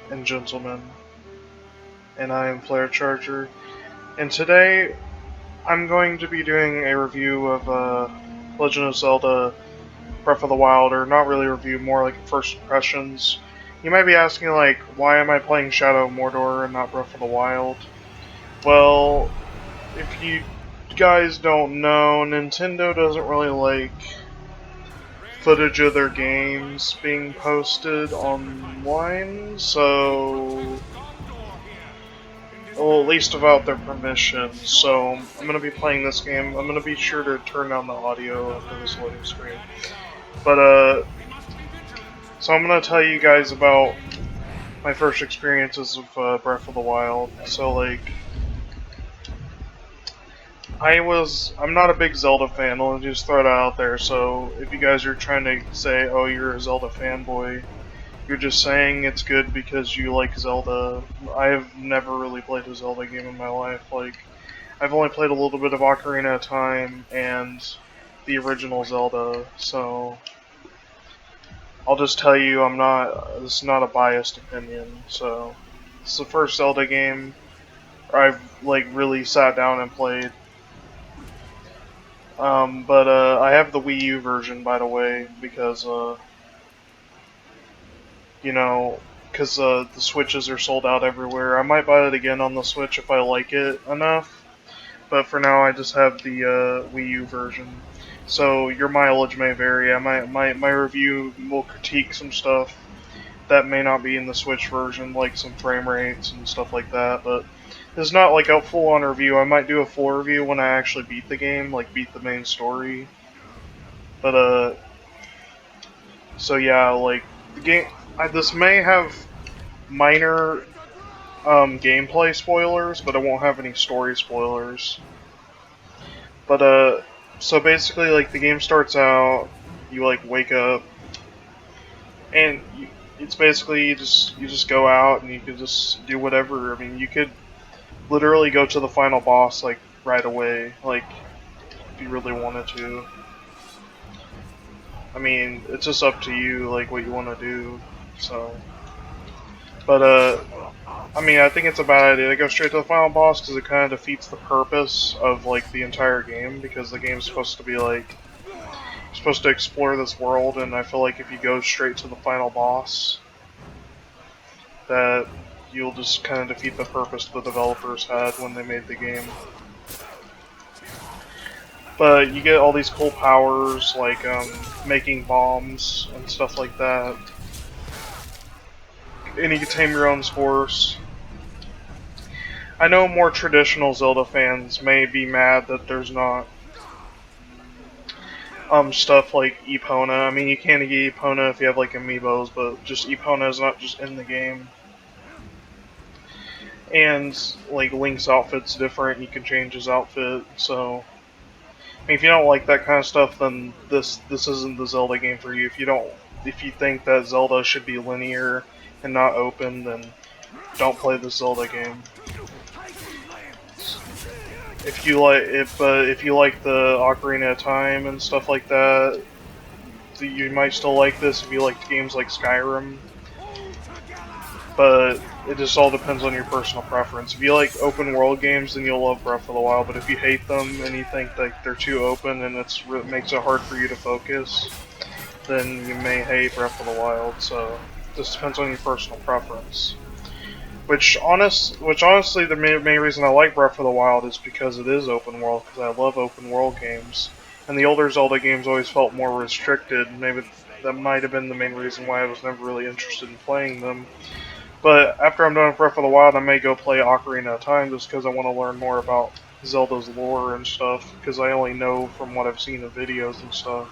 and gentlemen, and I am Flare Charger, and today I'm going to be doing a review of Legend of Zelda Breath of the Wild, or not really a review, more like first impressions. You might be asking, like, why am I playing Shadow of Mordor and not Breath of the Wild? Well, if you guys don't know, Nintendo doesn't really like footage of their games being posted online, so, well, at least without their permission. So I'm going to be playing this game. I'm going to be sure to turn down the audio after this loading screen. But so I'm going to tell you guys about my first experiences with Breath of the Wild. So, like, I'm not a big Zelda fan, I'll just throw that out there. So if you guys are trying to say, oh, you're a Zelda fanboy, you're just saying it's good because you like Zelda. I've never really played a Zelda game in my life. Like, I've only played a little bit of Ocarina of Time and the original Zelda, so I'll just tell you this is not a biased opinion. So it's the first Zelda game I've, like, really sat down and played. But I have the Wii U version, by the way, because you know, because the Switches are sold out everywhere. I might buy it again on the Switch if I like it enough, but for now I just have the Wii U version. So your mileage may vary. My review will critique some stuff that may not be in the Switch version, like some frame rates and stuff like that, but it's not like a full-on review. I might do a full review when I actually beat the game, like beat the main story. But so yeah, like the game. This may have minor gameplay spoilers, but it won't have any story spoilers. But so basically, like, the game starts out, you like wake up, and it's basically you just go out and you can just do whatever. I mean, you could literally go to the final boss like right away, like if you really wanted to. I mean, it's just up to you, like what you want to do. So, but I mean, I think it's a bad idea to go straight to the final boss because it kind of defeats the purpose of, like, the entire game, because the game's supposed to be like, you're supposed to explore this world, and I feel like if you go straight to the final boss, that you'll just kind of defeat the purpose the developers had when they made the game. But you get all these cool powers, like making bombs and stuff like that, and you can tame your own horse. I know more traditional Zelda fans may be mad that there's not stuff like Epona. I mean, you can get Epona if you have like amiibos, but just Epona is not just in the game. And like Link's outfit's different, you can change his outfit. So, I mean, if you don't like that kind of stuff, then this isn't the Zelda game for you. If you think that Zelda should be linear and not open, then don't play the Zelda game. If you like the Ocarina of Time and stuff like that, you might still like this if you like games like Skyrim. But it just all depends on your personal preference. If you like open world games, then you'll love Breath of the Wild. But if you hate them and you think that they're too open and it makes it hard for you to focus, then you may hate Breath of the Wild. So it just depends on your personal preference. Which honestly, the main reason I like Breath of the Wild is because it is open world, because I love open world games. And the older Zelda games always felt more restricted. Maybe that might have been the main reason why I was never really interested in playing them. But after I'm done with Breath of the Wild, I may go play Ocarina of Time just because I want to learn more about Zelda's lore and stuff, because I only know from what I've seen in videos and stuff.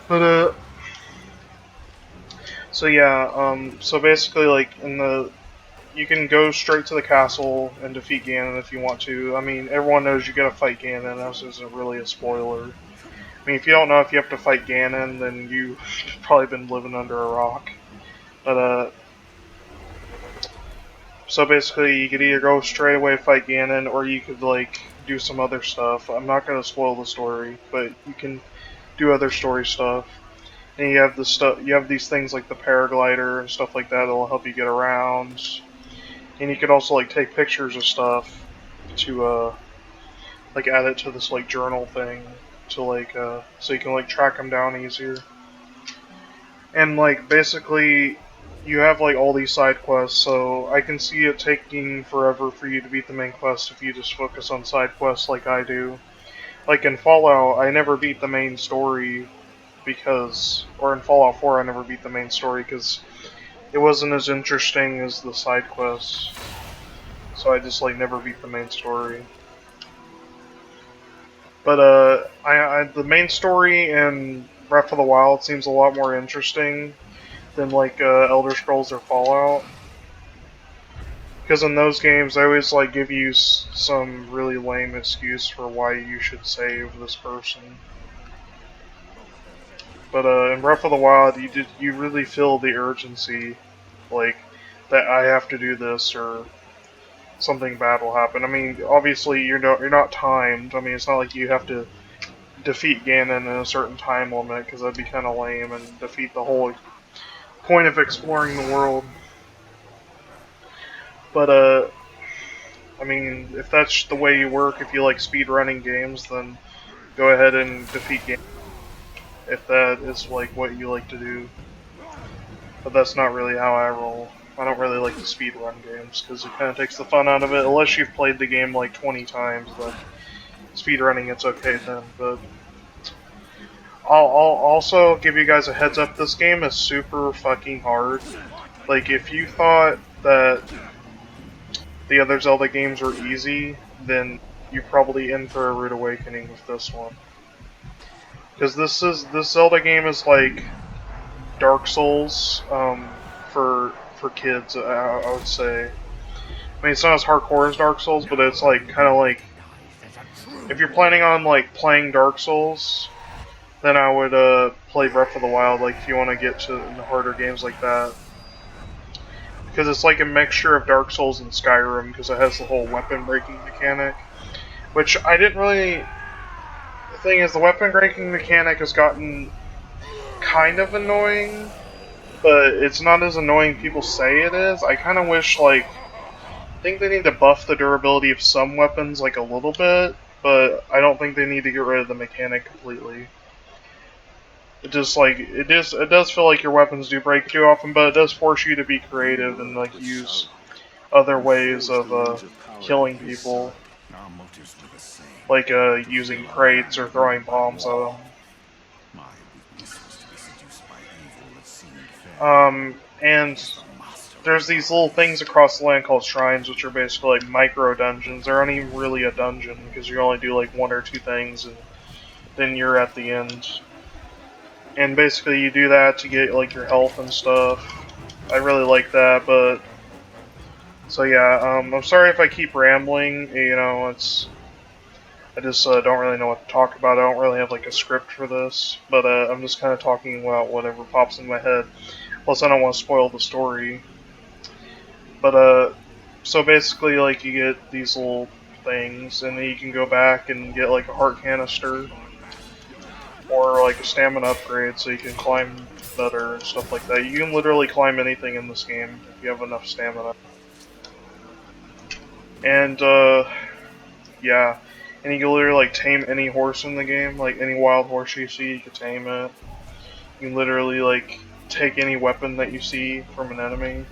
But, so yeah, so basically, like, you can go straight to the castle and defeat Ganon if you want to. I mean, everyone knows you gotta fight Ganon, this isn't really a spoiler. I mean, if you don't know if you have to fight Ganon, then you've probably been living under a rock. But, so basically, you could either go straight away fight Ganon, or you could, like, do some other stuff. I'm not gonna spoil the story, but you can do other story stuff. And you have the stuff. You have these things like the paraglider and stuff like that that'll help you get around. And you could also like take pictures of stuff to like add it to this like journal thing to like so you can like track them down easier. And like basically you have like all these side quests, so I can see it taking forever for you to beat the main quest if you just focus on side quests like I do. Like in Fallout, I never beat the main story or in Fallout 4 I never beat the main story because it wasn't as interesting as the side quests. So I just like never beat the main story. But the main story in Breath of the Wild seems a lot more interesting than like Elder Scrolls or Fallout. Because in those games, they always like give you some really lame excuse for why you should save this person. But in Breath of the Wild, you really feel the urgency, like that I have to do this or something bad will happen. I mean, obviously you're not timed. I mean, it's not like you have to defeat Ganon in a certain time limit because that'd be kind of lame and defeat the whole point of exploring the world. But I mean, if that's the way you work, if you like speedrunning games, then go ahead and defeat Ganon if that is like what you like to do. But that's not really how I roll. I don't really like to speedrun games because it kind of takes the fun out of it. Unless you've played the game like 20 times, then speedrunning it's okay then. But I'll also give you guys a heads up. This game is super fucking hard. Like if you thought that the other Zelda games were easy, then you're probably in for a rude awakening with this one. Because this Zelda game is like Dark Souls for kids. I would say. I mean, it's not as hardcore as Dark Souls, but it's like kind of like if you're planning on like playing Dark Souls, then I would play Breath of the Wild. Like if you want to get to the harder games like that, because it's like a mixture of Dark Souls and Skyrim because it has the whole weapon breaking mechanic, which I didn't really. The thing is, the weapon breaking mechanic has gotten kind of annoying, but it's not as annoying people say it is. I kind of wish like I think they need to buff the durability of some weapons like a little bit, but I don't think they need to get rid of the mechanic completely. It just like it does feel like your weapons do break too often, but it does force you to be creative and like use other ways of killing people, like using crates or throwing bombs at them. And there's these little things across the land called shrines, which are basically like micro dungeons. They're not even really a dungeon because you only do like one or two things, and then you're at the end. And basically, you do that to get like your health and stuff. I really like that, but so yeah, I'm sorry if I keep rambling. You know, I just don't really know what to talk about. I don't really have like a script for this, but I'm just kind of talking about whatever pops in my head. Plus, I don't want to spoil the story. But so basically, like you get these little things, and then you can go back and get like a heart canister or like a stamina upgrade, so you can climb better and stuff like that. You can literally climb anything in this game if you have enough stamina. And yeah, and you can literally like tame any horse in the game, like any wild horse you see, you can tame it. You can literally like take any weapon that you see from an enemy.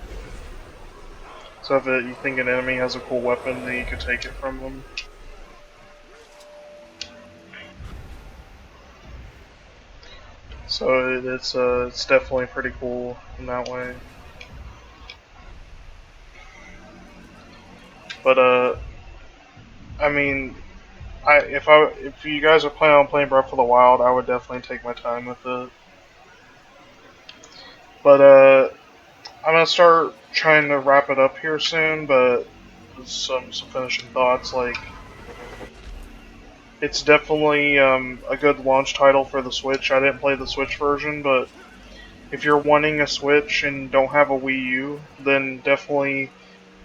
So if you think an enemy has a cool weapon, then you can take it from them. So it's definitely pretty cool in that way. But I mean, if you guys are planning on playing Breath of the Wild, I would definitely take my time with it. But I'm gonna start trying to wrap it up here soon. But some finishing thoughts, like it's definitely a good launch title for the Switch. I didn't play the Switch version, but if you're wanting a Switch and don't have a Wii U, then definitely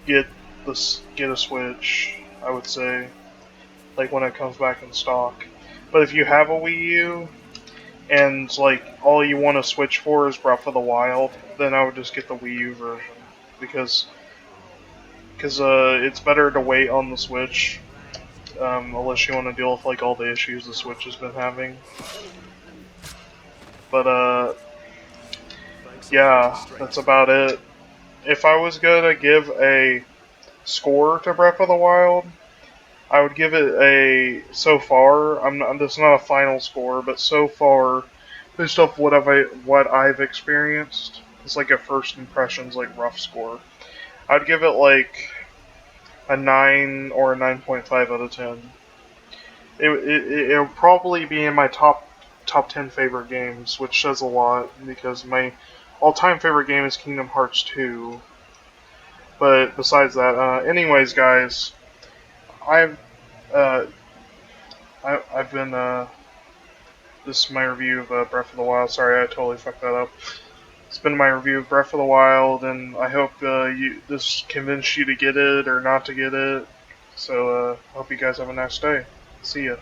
get a Switch. I would say, like when it comes back in stock. But if you have a Wii U, and like all you want to switch for is Breath of the Wild, then I would just get the Wii U version because it's better to wait on the Switch, unless you want to deal with like all the issues the Switch has been having. But yeah, that's about it. If I was gonna give a score to Breath of the Wild, I would give it a so far. I'm not. This is not a final score, but so far, based off what I've experienced, it's like a first impressions like rough score. I'd give it like a 9 or a 9.5 out of 10. It'll probably be in my top 10 favorite games, which says a lot because my all-time favorite game is Kingdom Hearts 2. But besides that, anyways, guys, I've uh, I've been this is my review of Breath of the Wild. Sorry, I totally fucked that up. It's been my review of Breath of the Wild, and I hope this convinced you to get it or not to get it. So, I hope you guys have a nice day. See ya.